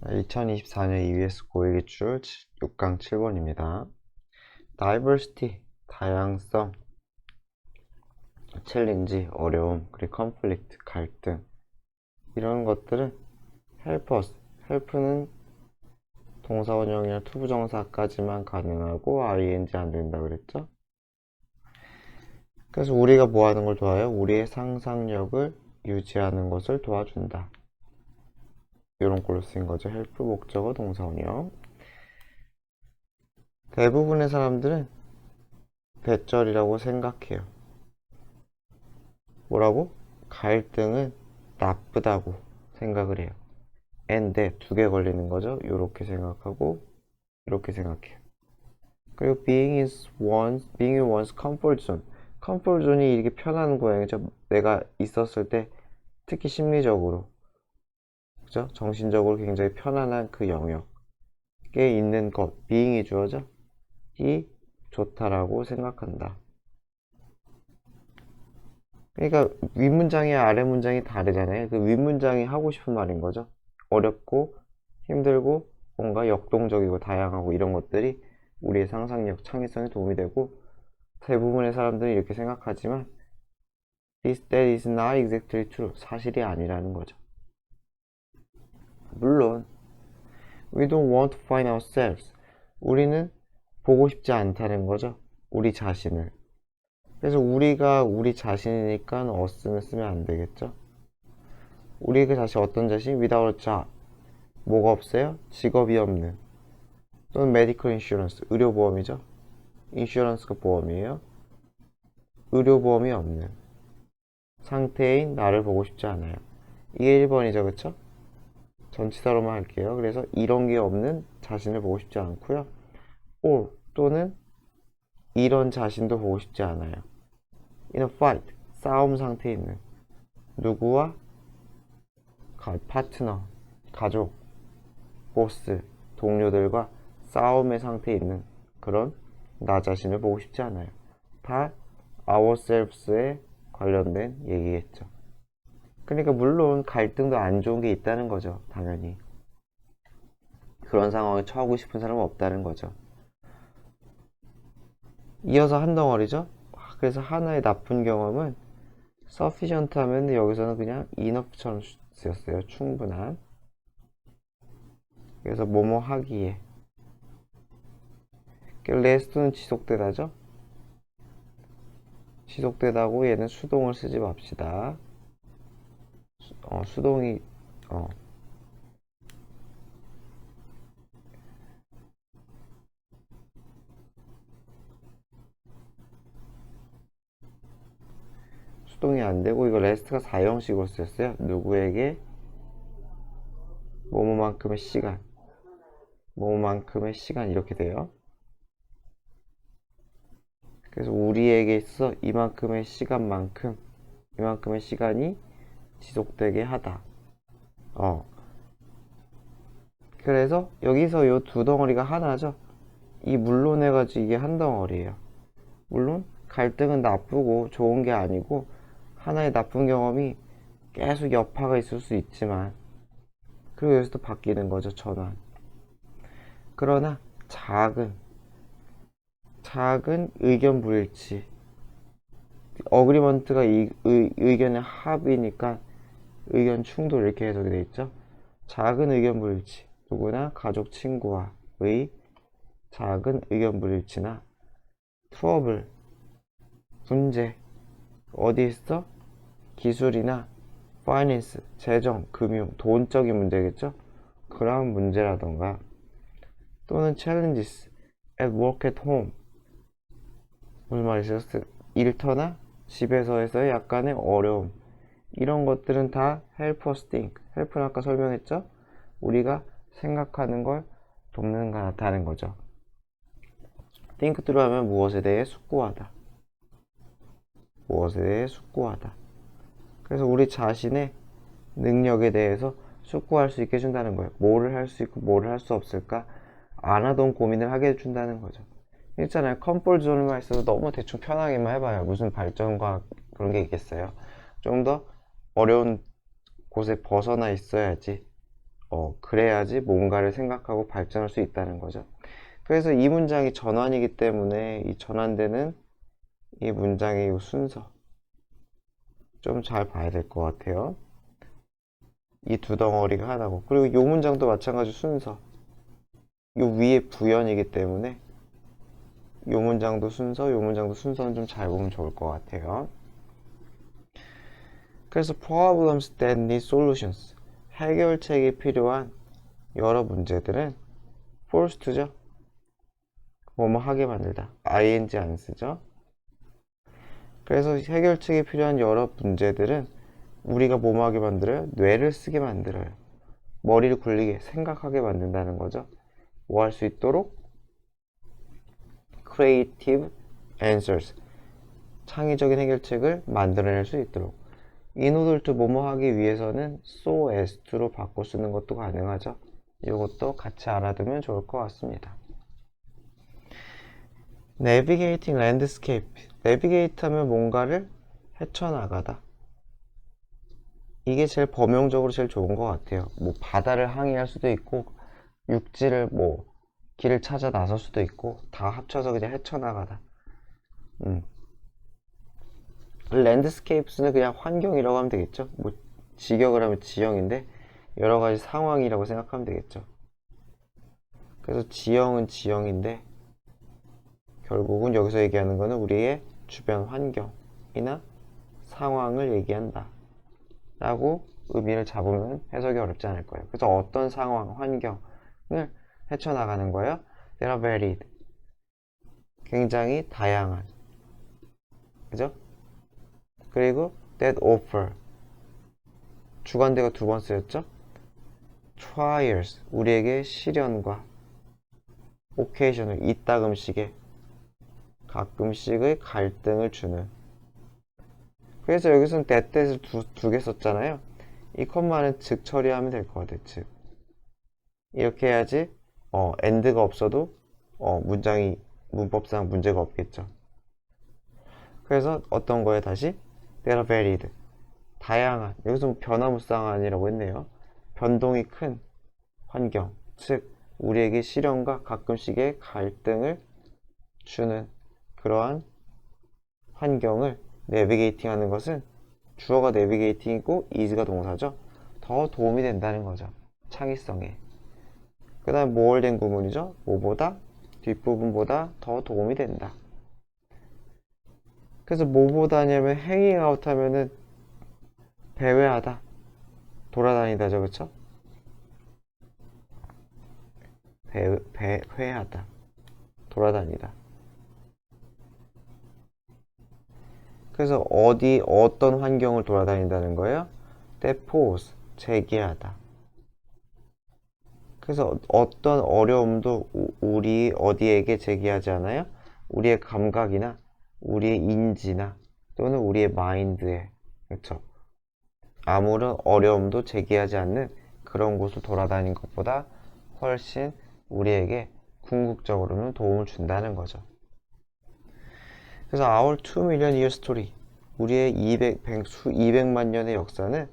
2024년 EBS 고일기출 6강 7번입니다. Diversity, 다양성, 챌린지, 어려움, 그리고 conflict, 갈등 이런 것들은 help us, help는 동사원형이나 투부정사까지만 가능하고 ing 안 된다 그랬죠? 그래서 우리가 뭐 하는 걸 도와요? 우리의 상상력을 유지하는 것을 도와준다. 이런 걸로 쓰인 거죠. help 목적어 동사원형. 대부분의 사람들은 배절이라고 생각해요. 뭐라고? 갈등은 나쁘다고 생각을 해요. and 두 개 걸리는 거죠. 이렇게 생각하고 이렇게 생각해요. 그리고 being one's comfort zone. comfort zone이 이렇게 편한 고양이죠. 내가 있었을 때 특히 심리적으로, 그죠? 정신적으로 굉장히 편안한 그 영역에 있는 것, being이 주어져. 이 좋다라고 생각한다. 그러니까 윗문장이 아래 문장이 다르잖아요. 그 윗문장이 하고 싶은 말인 거죠. 어렵고 힘들고 뭔가 역동적이고 다양하고 이런 것들이 우리의 상상력, 창의성에 도움이 되고 대부분의 사람들은 이렇게 생각하지만 that is not exactly true. 사실이 아니라는 거죠. 물론 we don't want to find ourselves. 우리는 보고 싶지 않다는 거죠. 우리 자신을. 그래서 우리가 우리 자신이니까 us는 쓰면 안 되겠죠. 우리 그 자신 어떤 자신? without a job. 뭐가 없어요? 직업이 없는. 또는 medical insurance. 의료보험이죠. insurance가 보험이에요. 의료보험이 없는 상태인 나를 보고 싶지 않아요. 이게 1번이죠. 그쵸? 전치사로만 할게요. 그래서 이런 게 없는 자신을 보고 싶지 않고요. or 또는 이런 자신도 보고 싶지 않아요. in a fight. 싸움 상태에 있는 누구와? 파트너, 가족, 보스, 동료들과 싸움의 상태에 있는 그런 나 자신을 보고 싶지 않아요. 다 ourselves에 관련된 얘기겠죠. 그러니까 물론 갈등도 안 좋은 게 있다는 거죠. 당연히. 그런 상황에 처하고 싶은 사람은 없다는 거죠. 이어서 한 덩어리죠. 그래서 하나의 나쁜 경험은 sufficient 하면 여기서는 그냥 enough처럼 쓰였어요. 충분한. 그래서 뭐뭐 하기에. rest는 지속되다죠. 지속되다고 얘는 수동을 쓰지 맙시다. 수동이 수동이 안 되고 이거 rest가 4형식으로 쓰였어요. 누구에게 뭐뭐만큼의 시간, 뭐뭐만큼의 시간 이렇게 돼요. 그래서 우리에게 있어서 이만큼의 시간만큼 이만큼의 시간이 지속되게 하다. 그래서 여기서 요 두 덩어리가 하나죠. 이 물론 해가지고 이게 한 덩어리예요. 물론 갈등은 나쁘고 좋은 게 아니고 하나의 나쁜 경험이 계속 여파가 있을 수 있지만 그리고 여기서 또 바뀌는 거죠. 전환. 그러나 작은 의견 불일치, 어그리먼트가 의견의 합이니까 의견 충돌 이렇게 해석이 돼 있죠. 작은 의견 불일치, 누구나 가족 친구와의 작은 의견 불일치나 트러블, 문제, 어디 있어? 기술이나 파이낸스, 재정, 금융, 돈적인 문제겠죠. 그런 문제라던가 또는 challenges at work at home, 무슨 말이죠? 일터나 집에서의 약간의 어려움 이런 것들은 다 help us think. help는 아까 설명했죠? 우리가 생각하는 걸 돕는 것 같다는 거죠. think through 하면 무엇에 대해 숙고하다. 무엇에 대해 숙고하다. 그래서 우리 자신의 능력에 대해서 숙고할 수 있게 해준다는 거예요. 뭐를 할 수 있고 뭐를 할 수 없을까? 안 하던 고민을 하게 해준다는 거죠. 있잖아요. 컴포트 존에만 있어도 너무 대충 편하게만 해봐요. 무슨 발전과 그런 게 있겠어요. 좀 더 어려운 곳에 벗어나 있어야지 그래야지 뭔가를 생각하고 발전할 수 있다는 거죠. 그래서 이 문장이 전환이기 때문에 이 전환되는 이 문장의 이 순서 좀 잘 봐야 될 것 같아요. 이 두 덩어리가 하나고, 그리고 이 문장도 마찬가지 순서. 이 위에 부연이기 때문에 이 문장도 순서, 이 문장도 순서는 좀 잘 보면 좋을 것 같아요. 그래서 problems that need solutions, 해결책이 필요한 여러 문제들은 forced죠. 뭐뭐 하게 만들다. ing 안 쓰죠. 그래서 해결책이 필요한 여러 문제들은 우리가 뭐뭐 하게 만들어요? 뇌를 쓰게 만들어요. 머리를 굴리게, 생각하게 만든다는 거죠. 뭐 할 수 있도록? creative answers, 창의적인 해결책을 만들어낼 수 있도록. in order to 뭐뭐 하기 위해서는 so as to로 바꿔 쓰는 것도 가능하죠. 이것도 같이 알아두면 좋을 것 같습니다. navigating landscape, navigate 하면 뭔가를 헤쳐나가다. 이게 제일 범용적으로 제일 좋은 것 같아요. 뭐 바다를 항해할 수도 있고 육지를 뭐 길을 찾아 나설 수도 있고 다 합쳐서 그냥 헤쳐나가다. 랜드스케이프스는 그냥 환경이라고 하면 되겠죠. 뭐 직역을 하면 지형인데 여러 가지 상황이라고 생각하면 되겠죠. 그래서 지형은 지형인데 결국은 여기서 얘기하는 거는 우리의 주변 환경이나 상황을 얘기한다 라고 의미를 잡으면 해석이 어렵지 않을 거예요. 그래서 어떤 상황, 환경을 헤쳐나가는 거예요. They are varied, 굉장히 다양한, 그죠? 그리고 that offer, 주관대가 두 번 쓰였죠? trials, 우리에게 시련과 occasion을, 이따금씩의, 가끔씩의 갈등을 주는. 그래서 여기서는 that을 두 개 썼잖아요. 이 콤마는 즉 처리하면 될 것 같아요. 즉. 이렇게 해야지 and가 없어도 문장이 문법상 문제가 없겠죠. 그래서 어떤 거에 다시 they are varied, 다양한, 여기서 변화무쌍한이라고 했네요. 변동이 큰 환경, 즉 우리에게 시련과 가끔씩의 갈등을 주는 그러한 환경을 내비게이팅 하는 것은 주어가 내비게이팅이고 is가 동사죠. 더 도움이 된다는 거죠. 창의성에. 그 다음 more than 구문이죠. 뭐보다, 뒷부분보다 더 도움이 된다. 그래서 뭐보다냐면 hanging out 하면은 배회하다, 돌아다니다죠. 그쵸? 배회하다, 돌아다니다. 그래서 어떤 환경을 돌아다닌다는 거예요? depose, 제기하다. 그래서 어떤 어려움도 우리 어디에게 제기하지 않아요? 우리의 감각이나 우리의 인지나 또는 우리의 마인드에, 그렇죠? 아무런 어려움도 제기하지 않는 그런 곳을 돌아다닌 것보다 훨씬 우리에게 궁극적으로는 도움을 준다는 거죠. 그래서 our 2 million year story, 우리의 200만 년의 역사는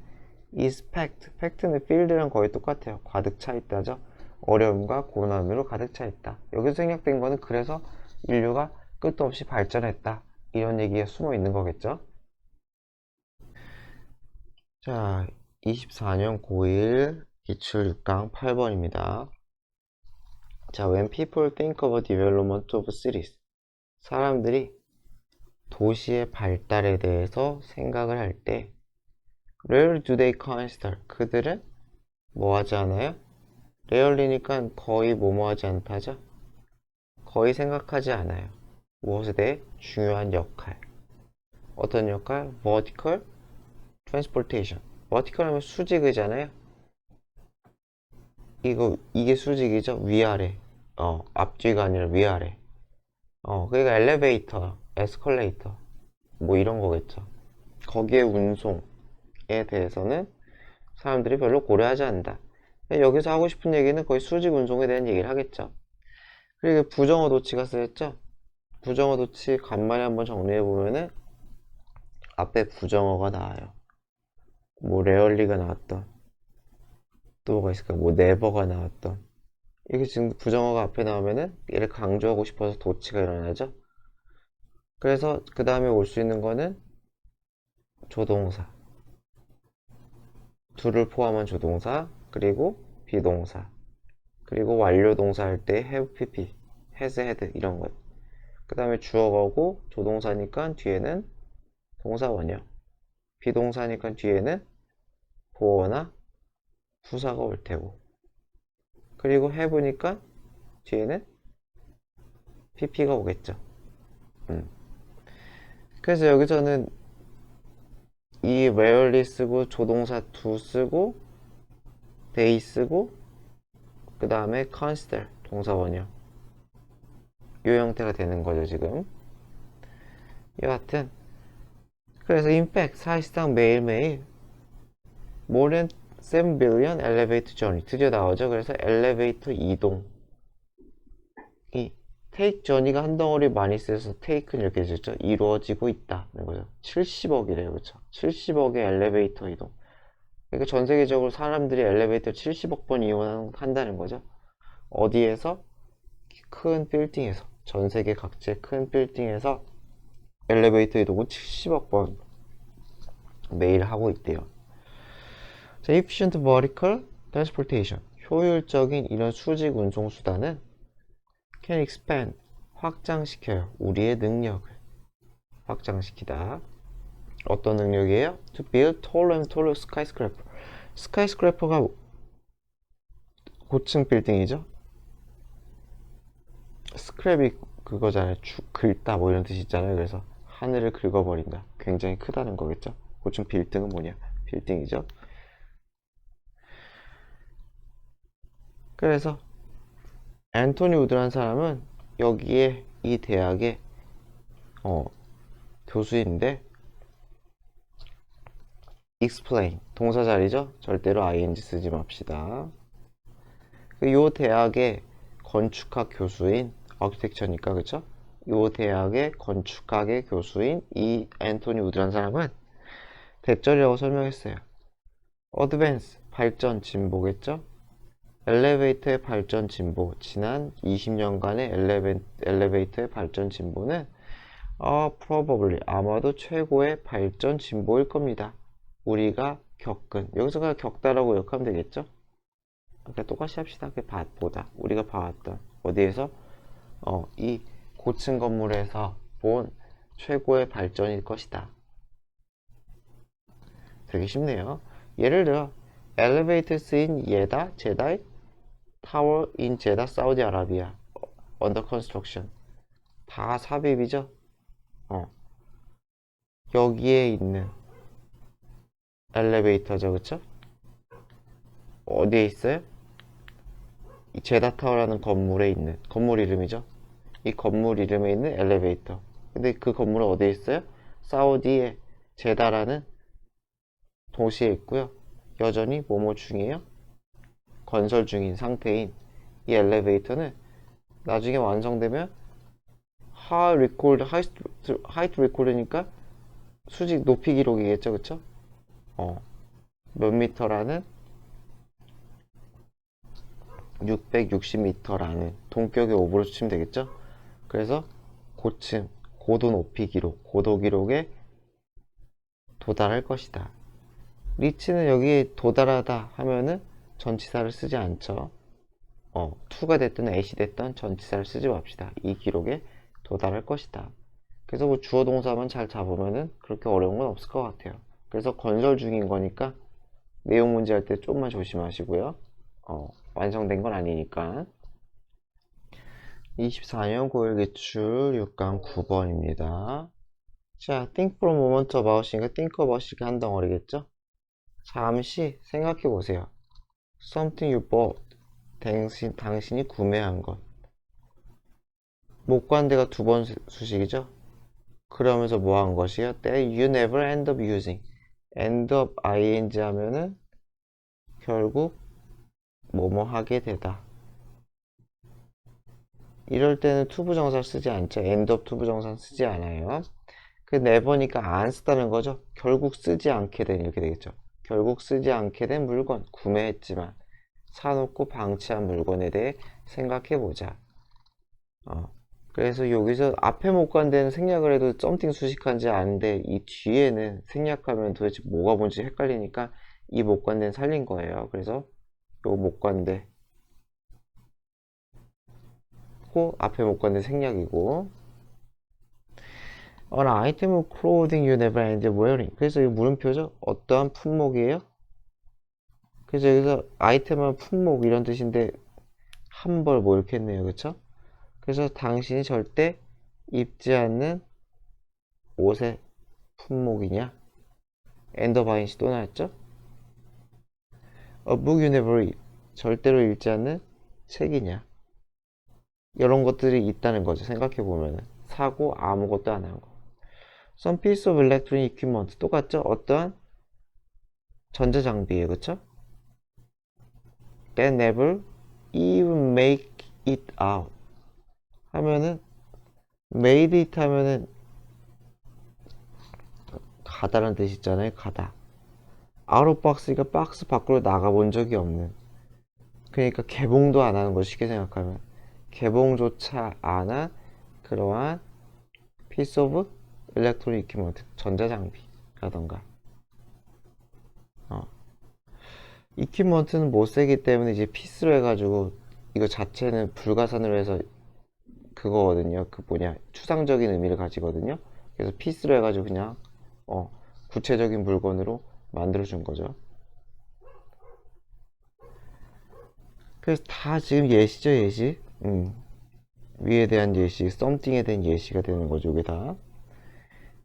is fact, fact는 field랑 거의 똑같아요. 가득 차 있다죠. 어려움과 고난으로 가득 차 있다. 여기서 생략된 거는 그래서 인류가 끝도 없이 발전했다, 이런 얘기가 숨어 있는 거겠죠. 자, 24년 고1 기출 6강 8번입니다. 자, when people think of a development of cities, 사람들이 도시의 발달에 대해서 생각을 할 때 rarely do they consider, 그들은 뭐 하지 않아요? rarely니까 거의 뭐뭐 하지 않다죠? 거의 생각하지 않아요. 무엇에 대해? 중요한 역할. 어떤 역할? vertical transportation. vertical 하면 수직이잖아요. 이게 수직이죠? 위아래. 앞뒤가 아니라 위아래. 그러니까 엘리베이터, 에스컬레이터 뭐 이런 거겠죠. 거기에 운송에 대해서는 사람들이 별로 고려하지 않는다. 여기서 하고 싶은 얘기는 거의 수직 운송에 대한 얘기를 하겠죠. 그리고 부정어 도치가 쓰였죠. 부정어 도치 간만에 한번 정리해 보면은 앞에 부정어가 나와요. 뭐 레얼리가 나왔던 또 뭐가 있을까? 뭐 never가 나왔던. 이렇게 지금 부정어가 앞에 나오면은 얘를 강조하고 싶어서 도치가 일어나죠. 그래서 그 다음에 올 수 있는 거는 조동사. do를 포함한 조동사, 그리고 비동사, 그리고 완료 동사 할 때 have pp, has had 이런 것. 그 다음에 주어가고 조동사니까 뒤에는 동사 원형, 비동사니까 뒤에는 보어나 부사가 올 테고, 그리고 have니까 뒤에는 pp가 오겠죠. 그래서 여기서는 이 rarely 쓰고 조동사 do 쓰고 they 쓰고 그 다음에 consider 동사 원형 이 형태가 되는 거죠 지금. 여하튼 그래서 in fact 사실상 매일매일 more than 7 billion elevator journey 드디어 나오죠. 그래서 엘리베이터 이동 이 take journey가 한 덩어리 많이 쓰여서 take는 이렇게 되죠. 이루어지고 있다는 거죠. 70억이래요. 그렇죠? 70억의 엘리베이터 이동. 그러니까 전 세계적으로 사람들이 엘리베이터 70억 번 이용한다는 거죠. 어디에서? 큰 빌딩에서. 전 세계 각지의 큰 빌딩에서 엘리베이터 이동은 70억 번 매일 하고 있대요. 자, efficient vertical transportation. 효율적인 이런 수직 운송 수단은 can expand. 확장시켜요. 우리의 능력을 확장시키다. 어떤 능력이에요? To build taller and taller skyscraper. skyscraper가 고층 빌딩이죠. 스크랩이 그거잖아요. 긁다 뭐 이런 뜻이 있잖아요. 그래서 하늘을 긁어버린다. 굉장히 크다는 거겠죠. 고층 빌딩은 뭐냐? 빌딩이죠. 그래서 앤토니 우드라는 사람은 여기에 이 대학의 교수인데 explain 동사 자리죠. 절대로 ing 쓰지 맙시다. 요 대학의 건축학 교수인 아키텍처니까 그쵸? 요 대학의 건축학의 교수인 이 앤토니 우드라는 사람은 대절이라고 설명했어요. 어드밴스 발전 진보겠죠? 엘리베이터의 발전 진보 지난 20년간의 엘리베이터의 발전 진보는 probably 아마도 최고의 발전 진보일 겁니다. 우리가 겪은 여기서 그냥 겪다라고 욕하면 되겠죠? 그러니까 똑같이 합시다. 보다 우리가 봐왔던 어디에서 이 고층 건물에서 본 최고의 발전일 것이다. 되게 쉽네요. 예를 들어 elevators in 제다 tower in 제다 사우디아라비아 under construction 다 삽입이죠. 여기에 있는 엘리베이터죠, 그쵸? 어디에 있어요? 이 제다타워라는 건물에 있는 건물 이름이죠. 이 건물 이름에 있는 엘리베이터. 근데 그 건물은 어디에 있어요? 사우디의 제다라는 도시에 있고요. 여전히 뭐뭐 중이에요? 건설 중인 상태인 이 엘리베이터는 나중에 완성되면 하이트 리콜드니까 수직 높이 기록이겠죠, 그쵸? 몇 미터라는 660m라는 동격의 오브로 치면 되겠죠? 그래서 고층, 고도 높이 기록, 고도 기록에 도달할 것이다. 리치는 여기에 도달하다 하면은 전치사를 쓰지 않죠. to가 됐든 at이 됐든 전치사를 쓰지 맙시다. 이 기록에 도달할 것이다. 그래서 뭐 주어 동사만 잘 잡으면은 그렇게 어려운 건 없을 것 같아요. 그래서 건설 중인 거니까 내용 문제 할 때 좀만 조심하시고요. 완성된 건 아니니까. 24년 고일기출 6강 9번입니다. 자, think for a moment about이니까 think about이 한 덩어리겠죠? 잠시 생각해 보세요. Something you bought. 당신이 구매한 것. 목관대가 두 번 수식이죠? 그러면서 뭐 한 것이요? That you never end up using. end up ing 하면은 결국 뭐뭐 하게 되다. 이럴 때는 투부정사를 쓰지 않죠. end up 투부정사는 쓰지 않아요. 그 never니까 안 쓰다는 거죠. 결국 쓰지 않게 된 이렇게 되겠죠. 결국 쓰지 않게 된 물건 구매했지만 사놓고 방치한 물건에 대해 생각해 보자. 그래서 여기서 앞에 못 간 데는 생략을 해도 썸띵 수식한지 아는데 이 뒤에는 생략하면 도대체 뭐가 뭔지 헷갈리니까 이 못 간 데는 살린 거예요. 그래서 요 못 간 데, 코 앞에 못 간 데 생략이고 An item of clothing you never end up wearing. 그래서 이 물음표죠. 어떠한 품목이에요? 그래서 여기서 아이템은 품목 이런 뜻인데 한 벌 뭐 이렇게 했네요. 그쵸? 그래서 당신이 절대 입지 않는 옷의 품목이냐? 엔더바인시 또 나왔죠? A book you never read. 절대로 읽지 않는 책이냐? 이런 것들이 있다는 거죠. 생각해보면은. 사고 아무것도 안 한 거. Some piece of electronic equipment. 똑같죠? 어떠한 전자장비예요. 그쵸? That never even make it out. 하면은 made it 하면은 가다라는 뜻이 있잖아요. 가다. out of box니까 박스 밖으로 나가본 적이 없는. 그러니까 개봉도 안 하는 거 쉽게 생각하면 개봉조차 안 한 그러한 piece of electronic equipment 전자장비라던가 equipment는 못 쓰기 때문에 이제 piece로 해가지고 이거 자체는 불가산으로 해서 그거거든요. 그 뭐냐 추상적인 의미를 가지거든요. 그래서 piece로 해가지고 그냥 구체적인 물건으로 만들어준 거죠. 그래서 다 지금 예시죠, 예시. 위에 대한 예시, something에 대한 예시가 되는 거죠, 이게 다.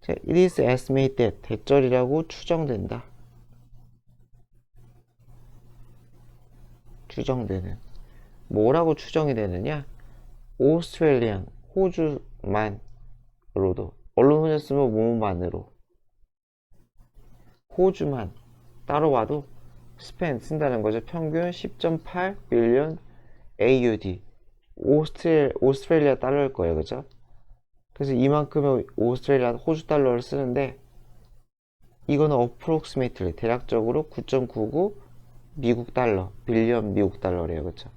자, it is estimated that 대절이라고 추정된다. 추정되는. 뭐라고 추정이 되느냐? 오스트레일리안, 호주만으로도. 언론 혼자 쓰면 뭐만으로. 호주만 따로 와도 스펜 쓴다는 거죠. 평균 10.8 빌리언 AUD. 오스트레일리아 달러일 거예요. 그죠? 그래서 이만큼의 오스트레일리아 호주 달러를 쓰는데 이거는 approximately 대략적으로 9.99 미국 달러, 빌리언 미국 달러래요. 그쵸?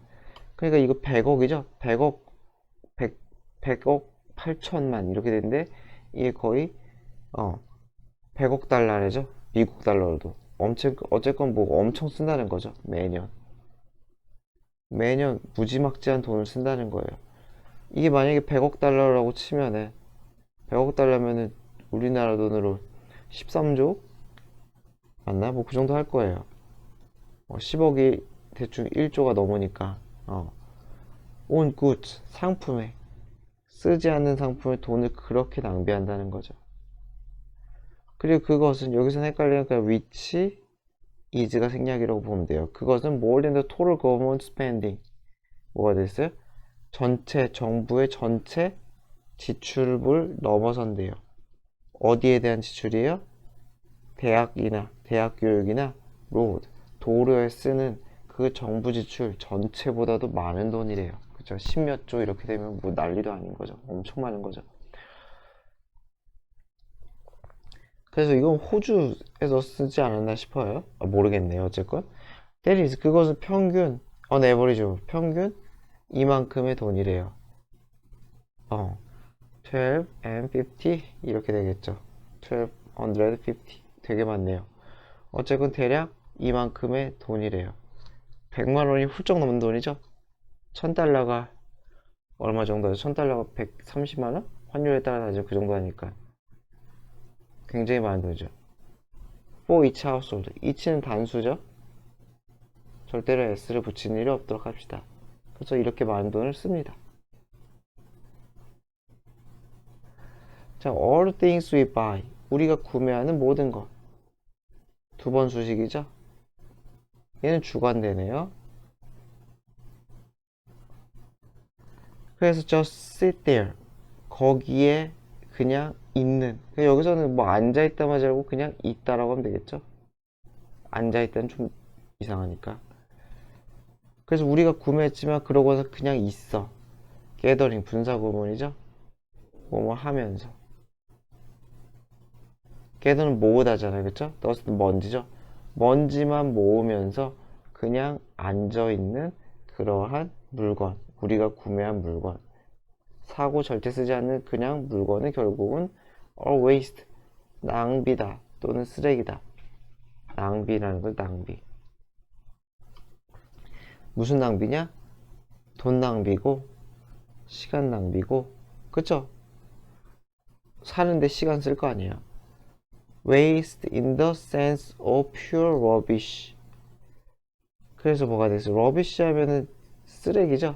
그러니까 이거 100억이죠? 100억 8천만 이렇게 되는데 이게 거의 100억 달러래죠? 미국 달러로도 어쨌건 뭐 엄청 쓴다는 거죠. 매년 무지막지한 돈을 쓴다는 거예요. 이게 만약에 100억 달러라고 치면은 100억 달러면은 우리나라 돈으로 13조 맞나? 뭐 그 정도 할 거예요. 10억이 대충 1조가 넘으니까 on goods 상품에 쓰지 않는 상품에 돈을 그렇게 낭비한다는 거죠. 그리고 그것은 여기서 헷갈리니까 which is가 생략이라고 보면 돼요. 그것은 more than the total government spending 뭐가 됐어요? 전체 정부의 전체 지출을 넘어선대요. 어디에 대한 지출이에요? 대학 교육이나 로드 도로에 쓰는 그 정부 지출 전체보다도 많은 돈이래요. 그쵸? 10몇 조 이렇게 되면 뭐 난리도 아닌 거죠. 엄청 많은 거죠. 그래서 이건 호주에서 쓰지 않았나 싶어요. 모르겠네요. 어쨌건 that is 그것은 평균 on average 평균 이만큼의 돈이래요. 12 and 50 이렇게 되겠죠. 1250 되게 많네요. 어쨌건 대략 이만큼의 돈이래요. 100만 원이 훌쩍 넘는 돈이죠. 1000달러가 얼마 정도예요? 1000달러가 130만 원? 환율에 따라 다르죠. 그 정도 하니까 굉장히 많은 돈이죠. for each household each는 단수죠. 절대로 s를 붙이는 일이 없도록 합시다. 그래서 이렇게 많은 돈을 씁니다. 자, all things we buy 우리가 구매하는 모든 것 두 번 수식이죠. 얘는 주관되네요. 그래서 just sit there 거기에 그냥 있는 여기서는 뭐 앉아있다 말지 말고 그냥 있다라고 하면 되겠죠. 앉아있다는 좀 이상하니까. 그래서 우리가 구매했지만 그러고서 그냥 있어. gathering 분사구문이죠. 뭐뭐 하면서 gather는 모으다잖아요. 그쵸? dust 먼지죠. 먼지만 모으면서 그냥 앉아있는 그러한 물건, 우리가 구매한 물건, 사고 절대 쓰지 않는 그냥 물건은 결국은 a waste, 낭비다 또는 쓰레기다. 낭비라는 건 낭비. 무슨 낭비냐? 돈 낭비고 시간 낭비고, 그쵸? 사는데 시간 쓸 거 아니에요. waste in the sense of pure rubbish. 그래서 뭐가 됐어? rubbish 하면은 쓰레기죠?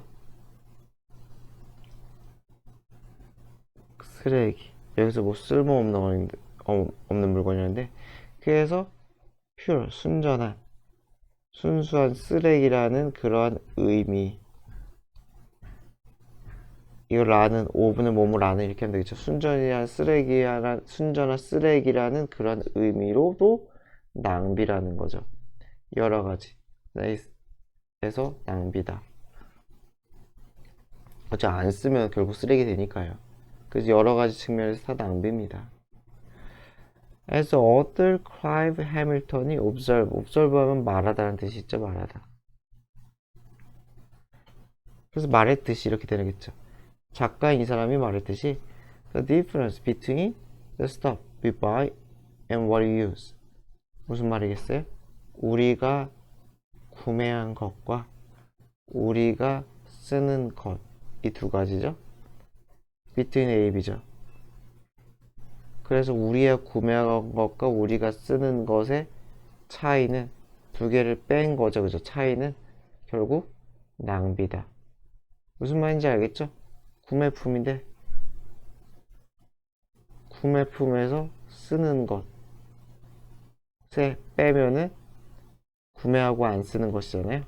쓰레기. 여기서 뭐 쓸모없는 없는 물건이었는데, 그래서 pure, 순전한, 순수한 쓰레기라는 그러한 의미. 이거 라는, 오븐을 몸을 라는 이렇게 하면 되겠죠. 순전한 쓰레기라는 그런 의미로도 낭비라는 거죠. 여러 가지. 그래서 낭비다. 어차피 안 쓰면 결국 쓰레기 되니까요. 그래서 여러 가지 측면에서 다 낭비입니다. As author Clive Hamilton이 observe 하면 말하다라는 뜻이 있죠. 말하다. 그래서 말했듯이 이렇게 되겠죠. 작가인 이 사람이 말했듯이 The difference between the stuff we buy and what we use. 무슨 말이겠어요? 우리가 구매한 것과 우리가 쓰는 것, 이 두 가지죠. between A, B죠. 그래서 우리가 구매한 것과 우리가 쓰는 것의 차이는, 두 개를 뺀 거죠. 그죠? 차이는 결국 낭비다. 무슨 말인지 알겠죠? 구매품인데 구매품에서 쓰는 것에 빼면은 구매하고 안 쓰는 것이잖아요.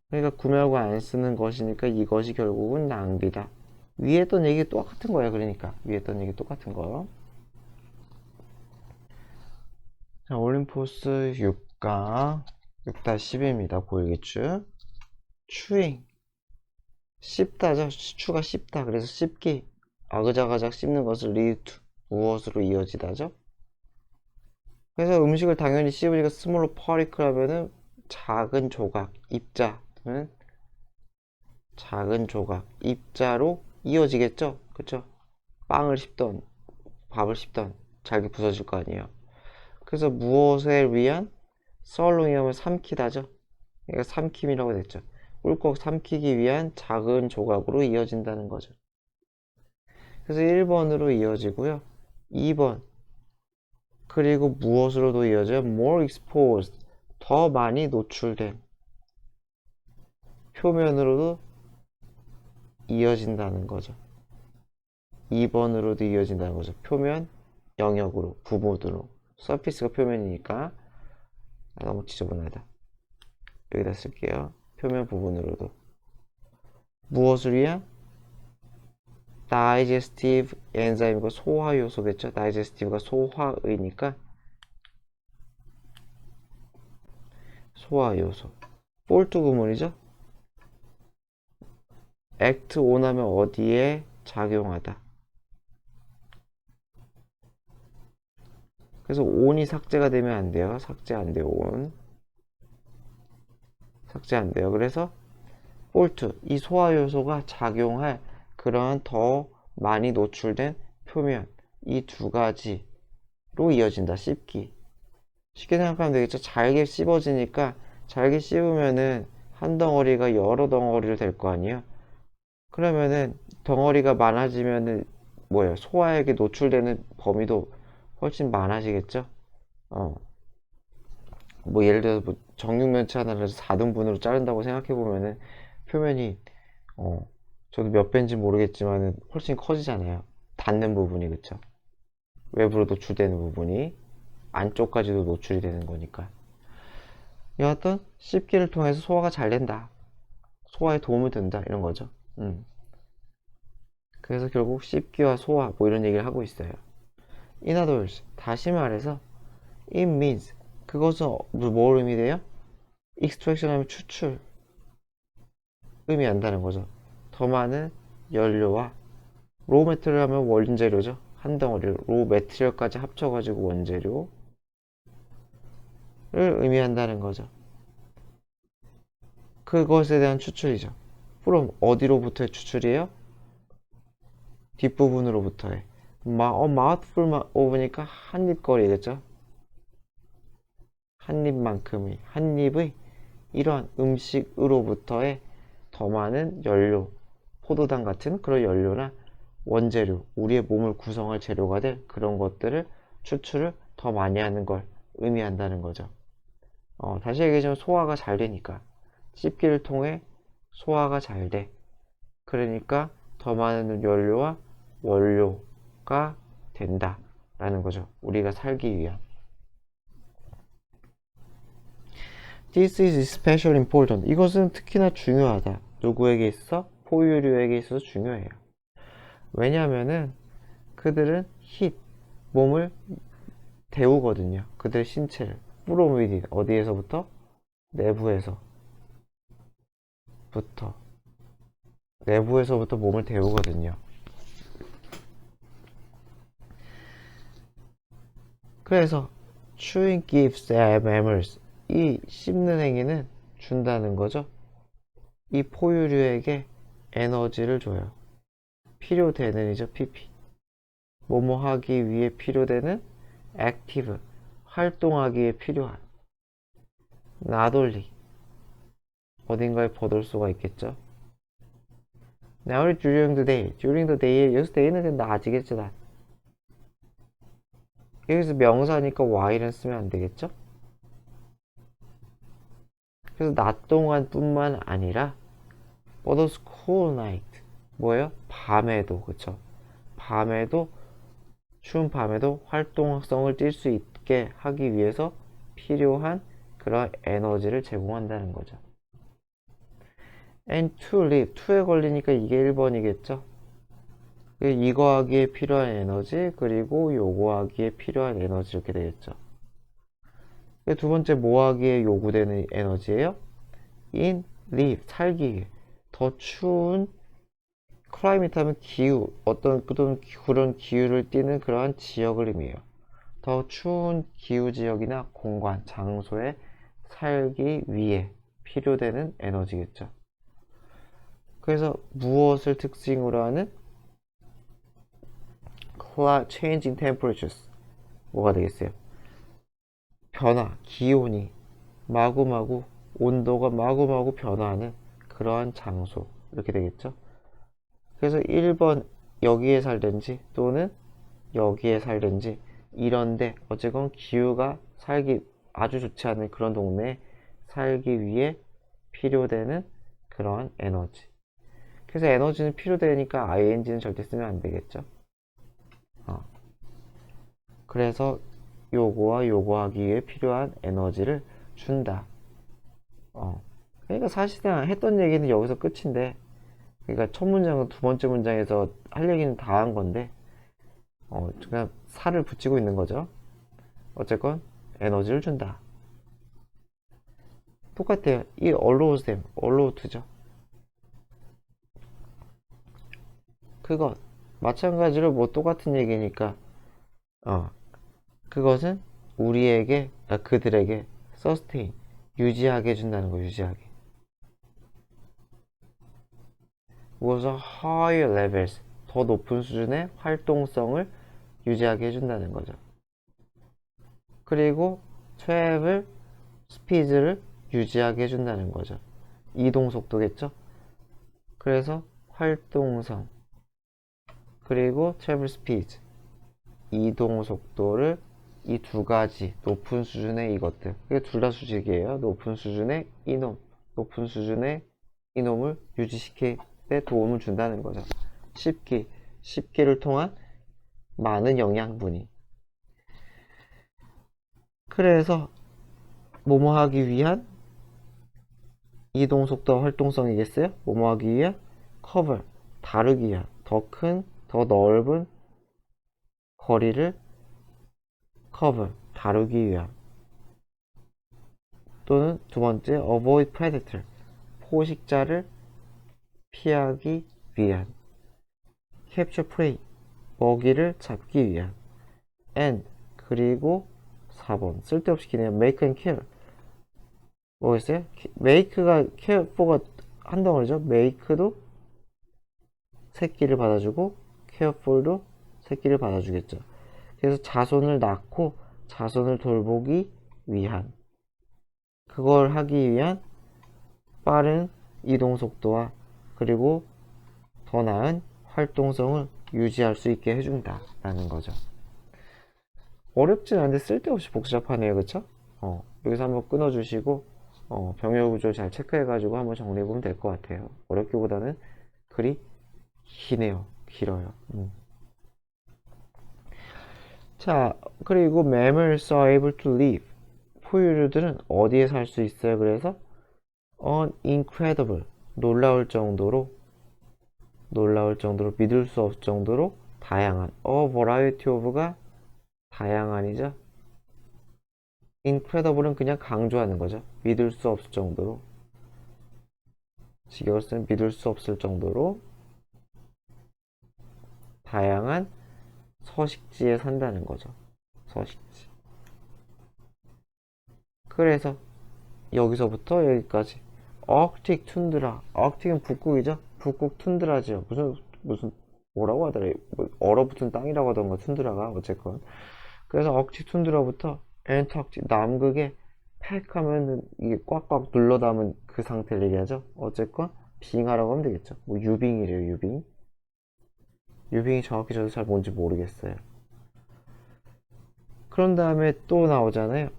그러니까 구매하고 안 쓰는 것이니까 이것이 결국은 낭비다. 위에 했던 얘기 똑같은 거예요. 그러니까 위에 했던 얘기 똑같은 거. 자, 올림포스 6강 6-10입니다. 고일기출. 추잉. 씹다죠. 추가 씹다. 그래서 씹기. 아그작아작 씹는 것을 리드 무엇으로 이어지다죠. 그래서 음식을 당연히 씹으니까 스몰 퍼리클 하면은 작은 조각, 입자는 작은 조각, 입자로 이어지겠죠. 그쵸? 빵을 씹던 밥을 씹던 잘게 부서질 거 아니에요. 그래서 무엇에 위한 썰롱이 하면 삼키다죠. 그러니까 삼킴이라고 됐죠. 꿀꺽 삼키기 위한 작은 조각으로 이어진다는 거죠. 그래서 1번으로 이어지고요. 2번 그리고 무엇으로도 이어져요? more exposed, 더 많이 노출된, 표면으로도 이어진다는 거죠. 2번으로도 이어진다는 거죠. 표면, 영역으로, 부분으로. 서피스가 표면이니까 너무 지저분하다. 여기다 쓸게요. 표면 부분으로도. 무엇을 위한? 다이제스티브 엔자임과 소화 요소겠죠. 다이제스티브가 소화의니까 소화 요소. 폴트 구문이죠. 액트 온 하면 어디에 작용하다. 그래서 온이 삭제가 되면 안 돼요. 삭제 안 돼요. 온. 삭제 안 돼요. 그래서 폴트, 이 소화 요소가 작용할 그러한 더 많이 노출된 표면, 이 두 가지로 이어진다. 씹기. 쉽게 생각하면 되겠죠. 잘게 씹어지니까 잘게 씹으면은 한 덩어리가 여러 덩어리로 될 거 아니에요. 그러면은 덩어리가 많아지면은 뭐예요? 소화액에 노출되는 범위도 훨씬 많아지겠죠. 뭐 예를 들어서 뭐 정육면체 하나를 4등분으로 자른다고 생각해 보면은 표면이 저도 몇 배인지 모르겠지만은 훨씬 커지잖아요. 닿는 부분이. 그쵸? 외부로 노출되는 부분이 안쪽까지도 노출이 되는 거니까. 여하튼 씹기를 통해서 소화가 잘 된다. 소화에 도움이 된다. 이런 거죠. 그래서 결국 씹기와 소화 뭐 이런 얘기를 하고 있어요. In other words, 다시 말해서 it means, 그것은 뭘 의미돼요? extraction 하면 추출 의미한다는 거죠. 더 많은 연료와 raw material 하면 원재료죠. 한 덩어리 raw material까지 합쳐가지고 원재료, 의미한다는 거죠. 그것에 대한 추출이죠. from 어디로부터의 추출이에요? 뒷부분으로부터의. mouthful of니까 한입거리겠죠. 한입만큼의, 한입의 이러한 음식으로부터의 더 많은 연료, 포도당 같은 그런 연료나 원재료, 우리의 몸을 구성할 재료가 될 그런 것들을 추출을 더 많이 하는 걸 의미한다는 거죠. 다시 얘기하자면 소화가 잘 되니까. 씹기를 통해 소화가 잘 돼. 그러니까 더 많은 연료와 원료가 된다 라는 거죠. 우리가 살기 위한. This is especially important. 이것은 특히나 중요하다. 누구에게 있어? 포유류에게 있어서 중요해요. 왜냐하면은 그들은 heat, 몸을 데우거든요. 그들의 신체를. from within, 어디에서부터? 내부에서부터. 내부에서부터 몸을 데우거든요. 그래서 chewing gives mammals, 이 씹는 행위는 준다는 거죠. 이 포유류에게 에너지를 줘요. 필요되는이죠. PP. 뭐뭐 하기 위해 필요되는 active, 활동하기에 필요한. not only, 어딘가에 버돌 수가 있겠죠. Now during the day, during the day, 여기서 day는 그냥 낮이겠죠. 낮. 여기서 명사니까 while은 쓰면 안 되겠죠. 그래서 낮 동안 뿐만 아니라 but a cool night, 뭐예요? 밤에도, 그쵸? 밤에도, 추운 밤에도 활동성을 띨 수 있게 하기 위해서 필요한 그런 에너지를 제공한다는 거죠. and to live, to에 걸리니까 이게 1번이겠죠. 이거 하기에 필요한 에너지, 그리고 요거 하기에 필요한 에너지, 이렇게 되겠죠. 두 번째 뭐 하기에 요구되는 에너지예요? in live, 살기 위해. 더 추운 클라이밋 하면 기후, 어떤 그런 기후를 띠는 그러한 지역을 의미해요. 더 추운 기후 지역이나 공간, 장소에 살기 위해 필요되는 에너지겠죠. 그래서 무엇을 특징으로 하는 changing temperatures, 뭐가 되겠어요? 변화, 기온이 마구마구, 온도가 마구마구 변화하는 그러한 장소, 이렇게 되겠죠. 그래서 1번 여기에 살든지 또는 여기에 살든지 이런데 어쨌건 기후가 살기 아주 좋지 않은 그런 동네에 살기 위해 필요되는 그러한 에너지. 그래서 에너지는 필요되니까 ing는 절대 쓰면 안 되겠죠. 그래서 요거와 요거 하기 위해 필요한 에너지를 준다. 그러니까 사실상 했던 얘기는 여기서 끝인데, 그러니까 첫 문장은 두 번째 문장에서 할 얘기는 다 한 건데, 그냥 살을 붙이고 있는 거죠. 어쨌건 에너지를 준다. 똑같아요. 이 allows them, allow to죠. 그것 마찬가지로 뭐 똑같은 얘기니까 그것은 우리에게 그들에게 sustain, 유지하게 해준다는 거. 유지하게. 무엇을 higher levels, 더 높은 수준의 활동성을 유지하게 해준다는 거죠. 그리고 travel speed를 유지하게 해준다는 거죠. 이동 속도겠죠. 그래서 활동성 그리고 travel speed, 이동 속도를 이 두 가지 높은 수준의 이것들, 이게 둘 다 수직이에요. 높은 수준의 이놈, 높은 수준의 이놈을 유지시킬 때 도움을 준다는 거죠. 씹기를 통한 많은 영양분이. 그래서 뭐뭐 하기 위한 이동 속도와 활동성이겠어요? 뭐뭐 하기 위한 cover, 다루기 위한 더 큰, 더 넓은 거리를 cover, 다루기 위한. 또는 두 번째 avoid predator, 포식자를 피하기 위한. capture prey, 먹이를 잡기 위한. and, 그리고 4번. 쓸데없이 기네요. make and care. 뭐겠어요? make가 care for가 한 덩어리죠. make도 새끼를 받아주고 care for도 새끼를 받아주겠죠. 그래서 자손을 낳고 자손을 돌보기 위한, 그걸 하기 위한 빠른 이동 속도와 그리고 더 나은 활동성을 유지할 수 있게 해준다 라는 거죠. 어렵진 않은데 쓸데없이 복잡하네요. 그쵸? 여기서 한번 끊어주시고 병요 구조 잘 체크해가지고 한번 정리해보면 될 것 같아요. 어렵기보다는 글이 기네요. 길어요. 자, 그리고 mammals are able to live. 포유류들은 어디에 살 수 있어요? 그래서 incredible, 놀라울 정도로 믿을 수 없을 정도로 다양한, variety of가 다양한이죠. incredible은 그냥 강조하는 거죠. 믿을 수 없을 정도로, 직역을 쓰면 믿을 수 없을 정도로 다양한 서식지에 산다는 거죠. 서식지. 그래서 여기서부터 여기까지 아크틱 툰드라. 아크틱은 북극이죠. 북극 툰드라죠. 무슨 뭐라고 하더라. 뭐 얼어붙은 땅이라고 하던가 툰드라가 어쨌건. 그래서 아크틱 툰드라부터 엔타크틱 남극에 팩 하면은 이게 꽉꽉 눌러 담은 그 상태를 얘기하죠. 어쨌건 빙하라고 하면 되겠죠. 뭐 유빙이래요. 유빙. 유빙이 정확히 저도 잘 뭔지 모르겠어요. 그런 다음에 또 나오잖아요.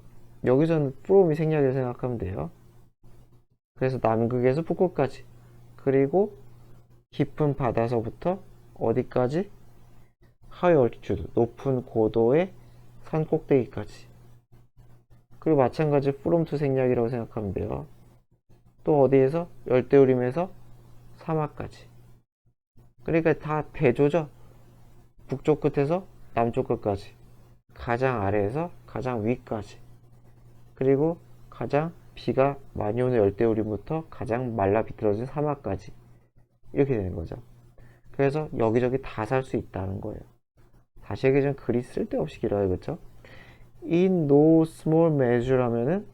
여기서는 프롬이 생략이라고 생각하면 돼요. 그래서 남극에서 북극까지, 그리고 깊은 바다서부터 어디까지? 하이 얼티튜드, 높은 고도의 산 꼭대기까지. 그리고 마찬가지 from to 생략이라고 생각하면 돼요. 또 어디에서? 열대우림에서 사막까지. 그러니까 다 대조죠. 북쪽 끝에서 남쪽 끝까지, 가장 아래에서 가장 위까지, 그리고 가장 비가 많이 오는 열대우림부터 가장 말라 비틀어진 사막까지, 이렇게 되는 거죠. 그래서 여기저기 다 살 수 있다는 거예요. 다시 얘기하면 글이 쓸데없이 길어요. 그쵸? In no small measure 하면은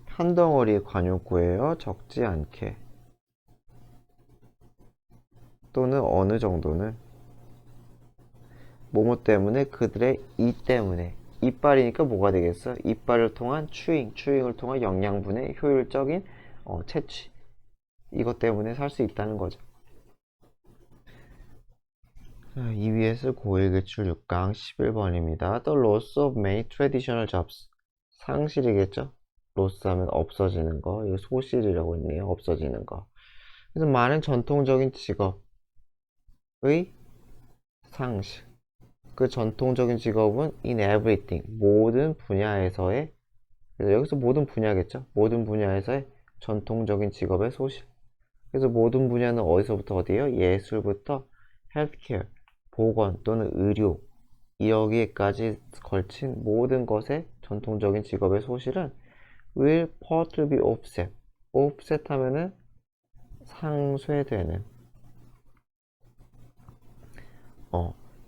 한 덩어리의 관용구예요. 적지 않게. 또는 어느 정도는 뭐뭐 때문에, 그들의 이 때문에. 이빨이니까 뭐가 되겠어? 이빨을 통한 추잉을 통한 영양분의 효율적인 채취. 이것 때문에 살 수 있다는 거죠. EBS 고1기출 6강 11번입니다. The loss of many traditional jobs. 상실이겠죠? loss 하면 없어지는 거. 이거 소실이라고 했네요. 없어지는 거. 그래서 많은 전통적인 직업의 상실. 그 전통적인 직업은 in everything. 모든 분야에서의, 그래서 여기서 모든 분야겠죠? 모든 분야에서의 전통적인 직업의 소실. 그래서 모든 분야는 어디서부터 어디예요? 예술부터 헬스케어, 보건 또는 의료, 여기에까지 걸친 모든 것의 전통적인 직업의 소실은 will partly be offset. offset 하면은 상쇄되는,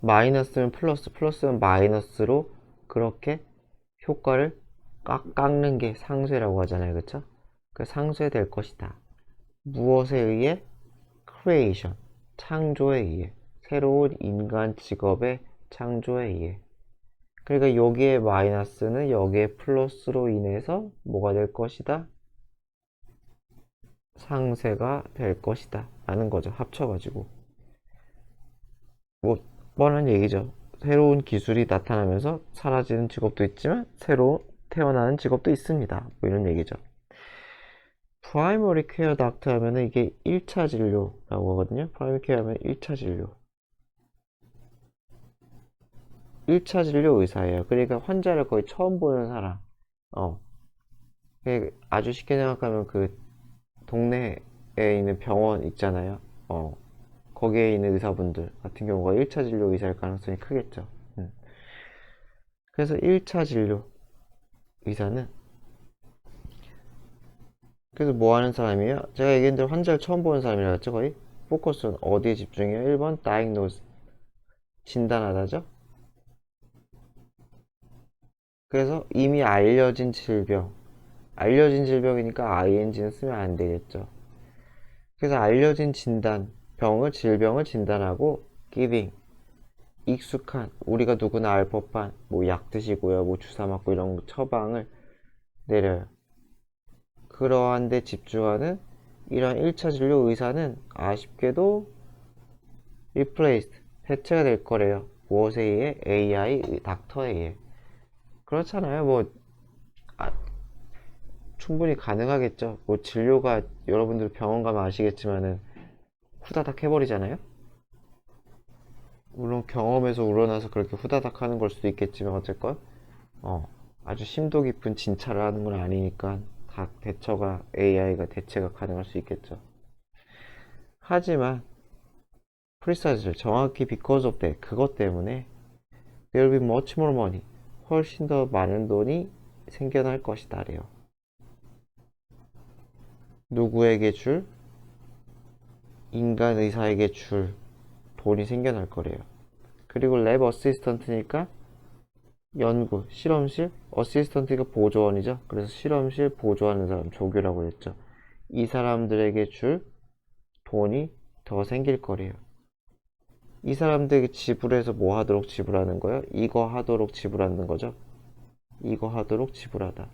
마이너스는 플러스, 플러스는 마이너스로 그렇게 효과를 깎는 게 상쇄라고 하잖아요. 그쵸? 그 상쇄될 것이다. 무엇에 의해? creation, 창조에 의해. 새로운 인간 직업의 창조에 의해. 그러니까 여기에 마이너스는 여기에 플러스로 인해서 뭐가 될 것이다? 상쇄가 될 것이다 라는 거죠. 합쳐가지고 뭐 뻔한 얘기죠. 새로운 기술이 나타나면서 사라지는 직업도 있지만 새로 태어나는 직업도 있습니다. 뭐 이런 얘기죠. 프라이머리 케어 닥터 하면은 이게 1차 진료라고 하거든요. 프라이머리 케어 하면 1차 진료. 1차 진료 의사예요. 그러니까 환자를 거의 처음 보는 사람. 아주 쉽게 생각하면 그 동네에 있는 병원 있잖아요. 거기에 있는 의사분들 같은 경우가 1차 진료 의사일 가능성이 크겠죠. 그래서 1차 진료 의사는, 그래서 뭐 하는 사람이에요? 제가 얘기한 대로 환자를 처음 보는 사람이라고 했죠, 거의? 포커스는 어디에 집중해요? 1번 diagnose, 진단하다죠? 그래서 이미 알려진 질병이니까 ing는 쓰면 안 되겠죠. 그래서 알려진 질병을 진단하고 giving, 익숙한, 우리가 누구나 알 법한 뭐 약 드시고요, 뭐 주사 맞고 이런 처방을 내려요. 그러한 데 집중하는 이런 1차 진료 의사는 아쉽게도 replaced, 대체가 될 거래요. 무엇에 의해? AI, 닥터에 의해. 그렇잖아요. 뭐 충분히 가능하겠죠. 뭐 진료가 여러분들 병원 가면 아시겠지만은 후다닥 해버리잖아요. 물론 경험에서 우러나서 그렇게 후다닥 하는 걸 수도 있겠지만 어쨌건 아주 심도 깊은 진찰을 하는 건 아니니까 다 대처가 AI가 대체가 가능할 수 있겠죠. 하지만 프리사이즈를 정확히 because of that 그것 때문에 there will be much more money 훨씬 더 많은 돈이 생겨날 것이다 래요. 누구에게 줄? 인간 의사에게 줄 돈이 생겨날 거래요. 그리고 랩 어시스턴트니까 연구, 실험실, 어시스턴트가 보조원이죠. 그래서 실험실 보조하는 사람, 조교라고 했죠. 이 사람들에게 줄 돈이 더 생길 거래요. 이 사람들에게 지불해서 뭐 하도록 지불하는 거예요? 이거 하도록 지불하는 거죠. 이거 하도록 지불하다.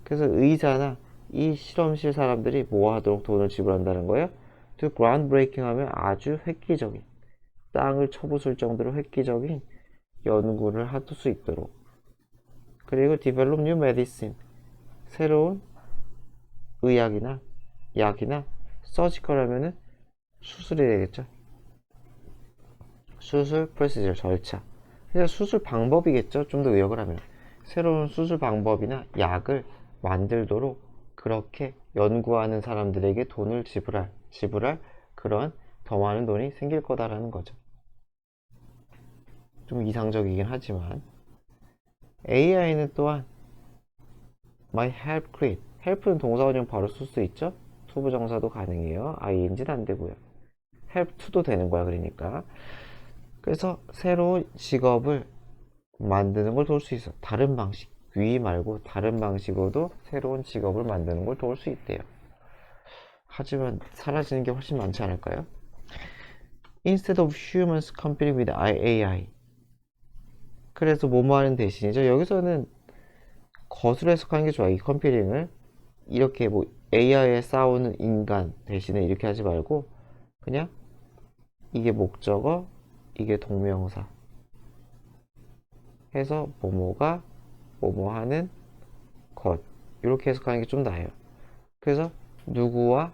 그래서 의사나 이 실험실 사람들이 뭐 하도록 돈을 지불한다는 거예요? To groundbreaking 하면 아주 획기적인, 땅을 쳐부술 정도로 획기적인 연구를 할 수 있도록. 그리고 develop new medicine, 새로운 의학이나 약이나 서지컬 하면은 수술이 되겠죠. 수술 프로시저 절차. 그냥 수술 방법이겠죠. 좀 더 의역을 하면 새로운 수술 방법이나 약을 만들도록 그렇게 연구하는 사람들에게 돈을 지불할 그런 더 많은 돈이 생길 거다라는 거죠. 좀 이상적이긴 하지만 AI는 또한 my help create, help는 동사원형 바로 쓸 수 있죠. 투부정사도 가능해요. ing는 안 되고요. help to도 되는 거야. 그러니까 그래서 새로운 직업을 만드는 걸 도울 수 있어. 다른 방식, 위 말고 다른 방식으로도 새로운 직업을 만드는 걸 도울 수 있대요. 하지만 사라지는 게 훨씬 많지 않을까요? Instead of humans competing with AI. 그래서 뭐뭐 하는 대신이죠. 여기서는 것으로 해석하는 게 좋아요. 이 컴퓨팅을 이렇게 뭐 AI에 싸우는 인간 대신에 이렇게 하지 말고 그냥 이게 목적어, 이게 동명사 해서 뭐뭐가 뭐뭐 하는 것 이렇게 해석하는 게 좀 나아요. 그래서 누구와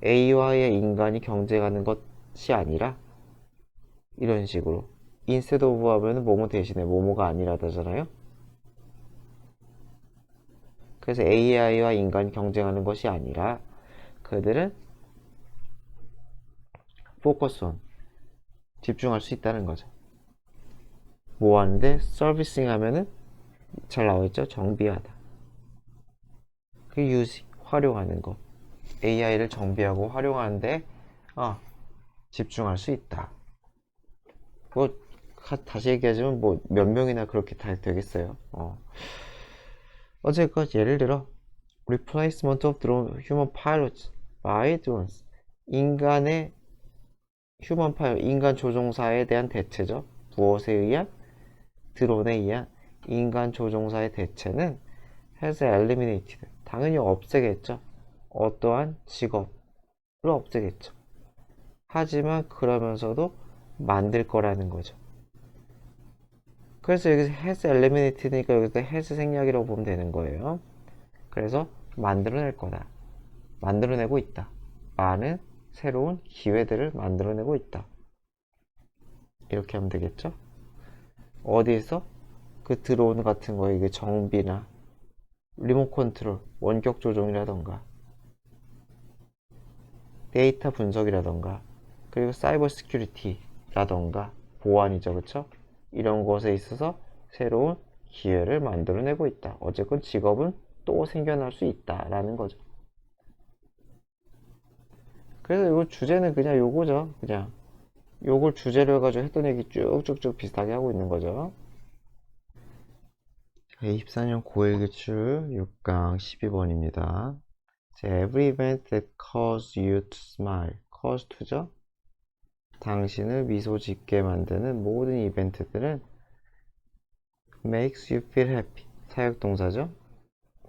A와의 인간이 경쟁하는 것이 아니라 이런 식으로 instead of 하면은 뭐뭐 대신에 뭐뭐가 아니라잖아요. 그래서 AI와 인간이 경쟁하는 것이 아니라 그들은 focus on 집중할 수 있다는 거죠. 뭐 하는데 서비싱 하면은 잘 나와있죠. 정비하다. 그 use 활용하는 거. AI를 정비하고 활용하는데 집중할 수 있다. 뭐 다시 얘기하자면 뭐 몇 명이나 그렇게 다 되겠어요. 어쨌건 예를 들어 replacement of human pilots by drones. 인간의 휴먼 파일럿, 인간 조종사에 대한 대체죠. 무엇에 의한? 드론에 의한 인간 조종사의 대체는 has eliminated. 당연히 없애겠죠. 어떠한 직업을 없애겠죠. 하지만 그러면서도 만들 거라는 거죠. 그래서 여기서 has eliminated니까 여기서 has 생략이라고 보면 되는 거예요. 그래서 만들어낼 거다. 만들어내고 있다. 많은 새로운 기회들을 만들어내고 있다. 이렇게 하면 되겠죠? 어디에서? 그 드론 같은 거, 이게 정비나 리모트 컨트롤, 원격 조종이라던가 데이터 분석이라던가 그리고 사이버 시큐리티라던가 보안이죠. 그쵸? 이런 것에 있어서 새로운 기회를 만들어내고 있다. 어쨌건 직업은 또 생겨날 수 있다라는 거죠. 그래서 이거 주제는 그냥 요거죠. 그냥 요걸 주제로 해가지고 했던 얘기 쭉쭉쭉 비슷하게 하고 있는 거죠. 제24년 고1기출 6강 12번입니다. Every event that causes you to smile. cause to죠? 당신을 미소 짓게 만드는 모든 이벤트들은 makes you feel happy. 사역동사죠?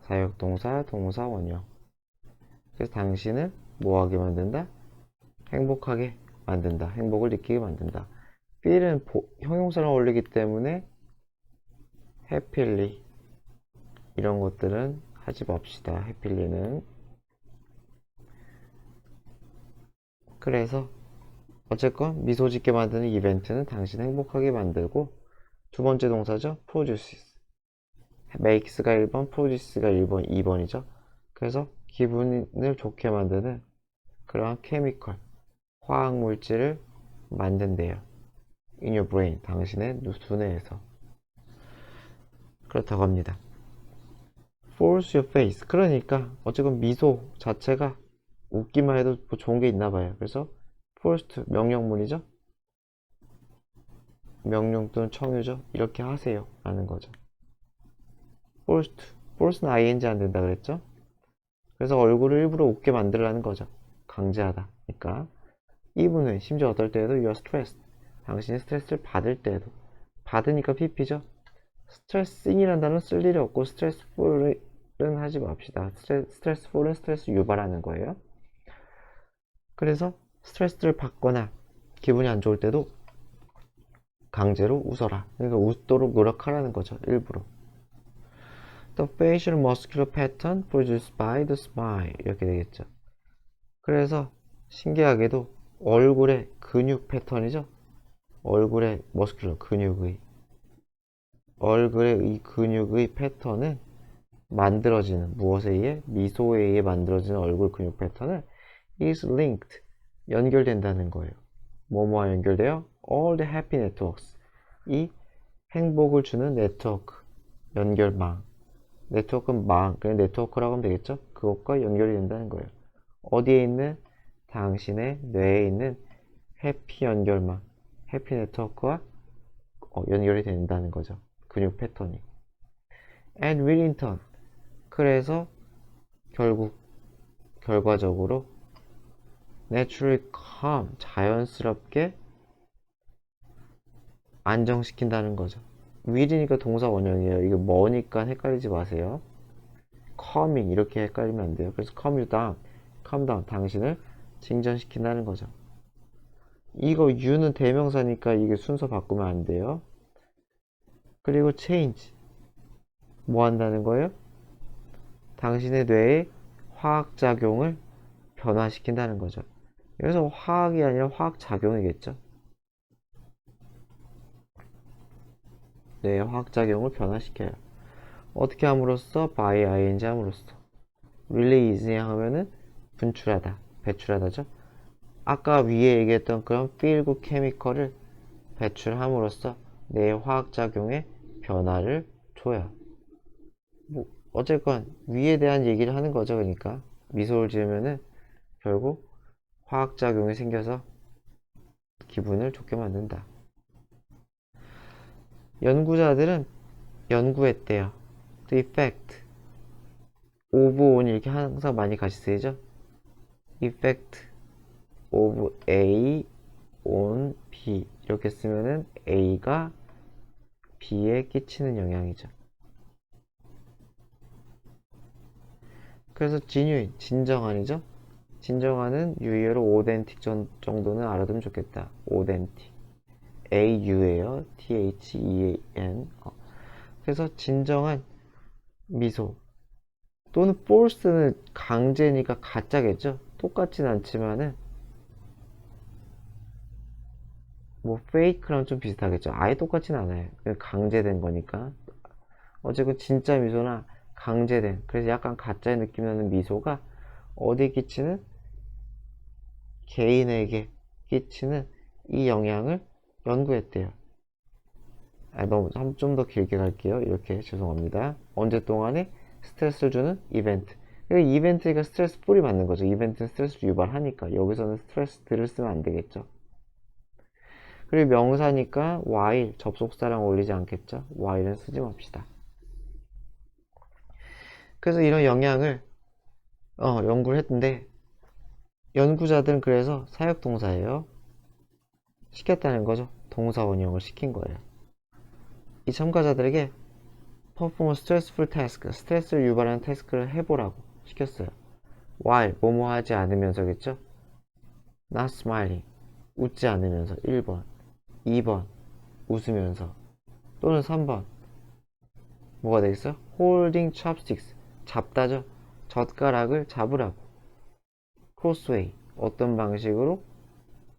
사역동사, 동사, 원형. 그래서 당신을 뭐하게 만든다? 행복하게 만든다. 행복을 느끼게 만든다. feel은 형용사랑 어울리기 때문에 happily 이런 것들은 하지 맙시다. happy는. 그래서 어쨌건 미소 짓게 만드는 이벤트는 당신 행복하게 만들고, 두 번째 동사죠. produces. makes가 1번, produces가 1번, 2번이죠. 그래서 기분을 좋게 만드는 그러한 케미컬, 화학 물질을 만든대요. in your brain, 당신의 두뇌에서. 그렇다고 합니다. force your face. 그러니까 어쨌건 미소 자체가 웃기만 해도 뭐 좋은 게 있나 봐요. 그래서 force to, 명령문이죠. 명령 또는 청유죠. 이렇게 하세요 라는 거죠. force to, force는 ing 안 된다 그랬죠. 그래서 얼굴을 일부러 웃게 만들라는 거죠. 강제하다. 그러니까 even 심지어 어떨 때에도 you are stressed. 당신이 스트레스를 받을 때에도. 받으니까 pp죠. 스트레스ing이라는 단어는 쓸 일이 없고 stressful은 하지 맙시다. stressful은 스트레스 유발하는 거예요. 그래서 스트레스를 받거나 기분이 안 좋을 때도 강제로 웃어라. 그러니까 웃도록 노력하라는 거죠. 일부러. The facial muscular pattern produced by the smile. 이렇게 되겠죠. 그래서 신기하게도 얼굴의 근육 패턴이죠. 얼굴의 머스큘러, 근육의. 얼굴의 이 근육의 패턴은 만들어지는, 무엇에 의해? 미소에 의해 만들어지는 얼굴 근육 패턴은 is linked, 연결된다는 거예요. 뭐뭐와 연결돼요? All the happy networks. 이 행복을 주는 네트워크, 연결망. 네트워크는 망, 그냥 네트워크라고 하면 되겠죠? 그것과 연결이 된다는 거예요. 어디에 있는? 당신의 뇌에 있는 해피 연결망, 해피 네트워크와 연결이 된다는 거죠. 근육 패턴이. And will in turn. 그래서 결과적으로 naturally calm, 자연스럽게 안정시킨다는 거죠. will이니까 동사 원형이에요. 이게 뭐니까 헷갈리지 마세요. calming 이렇게 헷갈리면 안 돼요. 그래서 calm you down, calm down, 당신을 진전시킨다는 거죠. 이거 you는 대명사니까 이게 순서 바꾸면 안 돼요. 그리고 change, 뭐 한다는 거예요? 당신의 뇌의 화학작용을 변화시킨다는 거죠. 여기서 화학이 아니라 화학작용이겠죠. 뇌의 화학작용을 변화시켜요. 어떻게 함으로써? by ing 함으로써. release 하면은 분출하다, 배출하다죠. 아까 위에 얘기했던 그런 feel good chemical을 배출함으로써 뇌의 화학작용에 변화를 줘요. 뭐 어쨌건 위에 대한 얘기를 하는 거죠. 그러니까 미소를 지으면은 결국 화학작용이 생겨서 기분을 좋게 만든다. 연구자들은 연구했대요. The effect of on 이렇게 항상 많이 같이 쓰이죠. effect of A on B 이렇게 쓰면은 A가 B에 끼치는 영향이죠. 그래서 genuine, 진정한이죠. 진정한은 유의어로 authentic 정도는 알아두면 좋겠다. authentic. AU예요. THEAN. 그래서 진정한 미소. 또는 false는 강제니까 가짜겠죠. 똑같진 않지만은 뭐 fake랑 좀 비슷하겠죠. 아예 똑같진 않아요. 강제된 거니까. 어쨌든 진짜 미소나 강제된, 그래서 약간 가짜의 느낌 나는 미소가 어디에 끼치는? 개인에게 끼치는 이 영향을 연구했대요. 너무 좀 더 길게 갈게요. 이렇게 죄송합니다. 언제 동안에 스트레스를 주는 이벤트. 그러니까 이벤트가 스트레스 풀이 맞는 거죠. 이벤트는 스트레스를 유발하니까 여기서는 스트레스들을 쓰면 안 되겠죠. 그리고 명사니까 while 접속사랑 어울리지 않겠죠. while은 쓰지 맙시다. 그래서 이런 영향을 연구를 했는데 연구자들은 그래서 사역동사예요. 시켰다는 거죠. 동사 원형을 시킨 거예요. 이 참가자들에게 perform a stressful task, 스트레스를 유발하는 태스크를 해보라고 시켰어요. while, 뭐뭐 하지 않으면서겠죠? not smiling, 웃지 않으면서 1번, 2번, 웃으면서 또는 3번, 뭐가 되겠어요? holding chopsticks, 잡다죠? 젓가락을 잡으라고. crossway, 어떤 방식으로?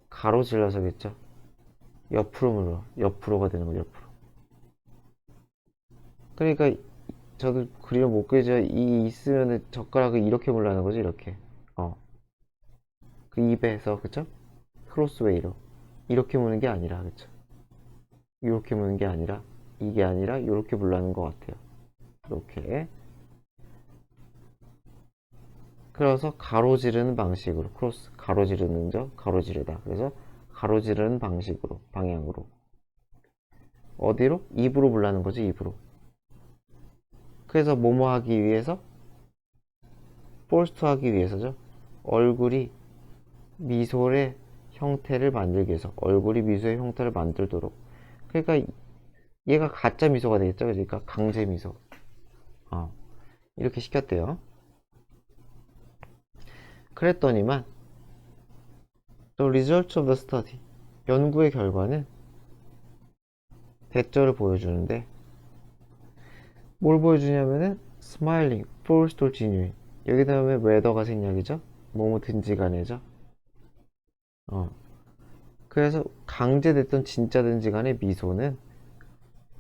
가로질러서겠죠? 옆으로 물어, 옆으로가 되는 거죠, 옆으로. 그러니까 저도 그림을 못 그리죠. 이 있으면 젓가락을 이렇게 물라는 거죠, 이렇게. 그 입에서, 그쵸? 크로스웨이로. 이렇게 무는 게 아니라, 그쵸? 이렇게 무는 게 아니라, 이게 아니라, 이렇게 물라는 것 같아요. 이렇게. 그래서 가로지르는 방식으로, 크로스, 가로지르는 죠 가로지르다. 그래서 가로지르는 방식으로, 방향으로. 어디로? 입으로 물라는 거죠, 입으로. 그래서 뭐뭐 하기 위해서? 포스트 하기 위해서죠. 얼굴이 미소의 형태를 만들기 위해서. 얼굴이 미소의 형태를 만들도록. 그러니까 얘가 가짜 미소가 되겠죠. 그러니까 강제 미소. 이렇게 시켰대요. 그랬더니만 The results of the study, 연구의 결과는 대절을 보여주는데 뭘 보여주냐면은 smiling, forced or genuine. 여기 다음에 whether가 생략이죠. 뭐뭐든지 간에죠. 그래서 강제됐던 진짜든지 간의 미소는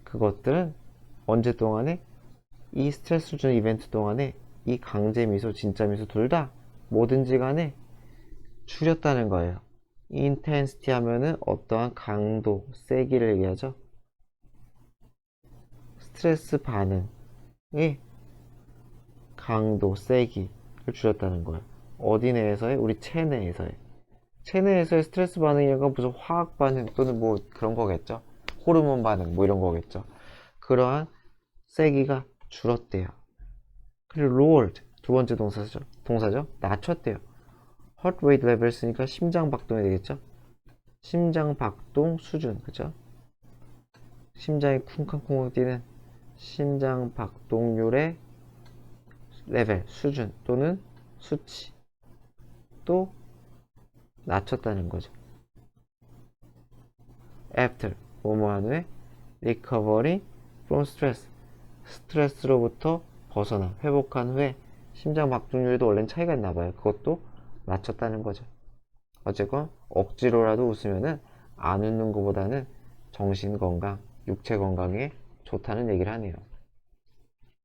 그것들은 언제 동안에 이 스트레스 주는 이벤트 동안에 이 강제 미소, 진짜 미소 둘 다 뭐든지 간에 줄였다는 거예요. intensity 하면은 어떠한 강도, 세기를 얘기하죠. 스트레스 반응의 강도, 세기를 줄였다는 거예요. 어디 내에서의? 우리 체내에서의. 체내에서의 스트레스 반응이가 무슨 화학 반응 또는 뭐 그런 거겠죠. 호르몬 반응 뭐 이런 거겠죠. 그러한 세기가 줄었대요. 그리고 lowered, 두 번째 동사죠. 낮췄대요. heart rate level 쓰니까 심장 박동이 되겠죠. 심장 박동 수준, 그죠? 심장이 쿵쾅쿵쾅 뛰는 심장 박동률의 레벨, 수준 또는 수치 또 낮췄다는 거죠. after, 뭐뭐한 후에 recovery from stress, 스트레스로부터 벗어나 회복한 후에 심장 박동률도 원래는 차이가 있나 봐요. 그것도 낮췄다는 거죠. 어쨌건 억지로라도 웃으면은 안 웃는 것보다는 정신 건강, 육체 건강에 좋다는 얘기를 하네요.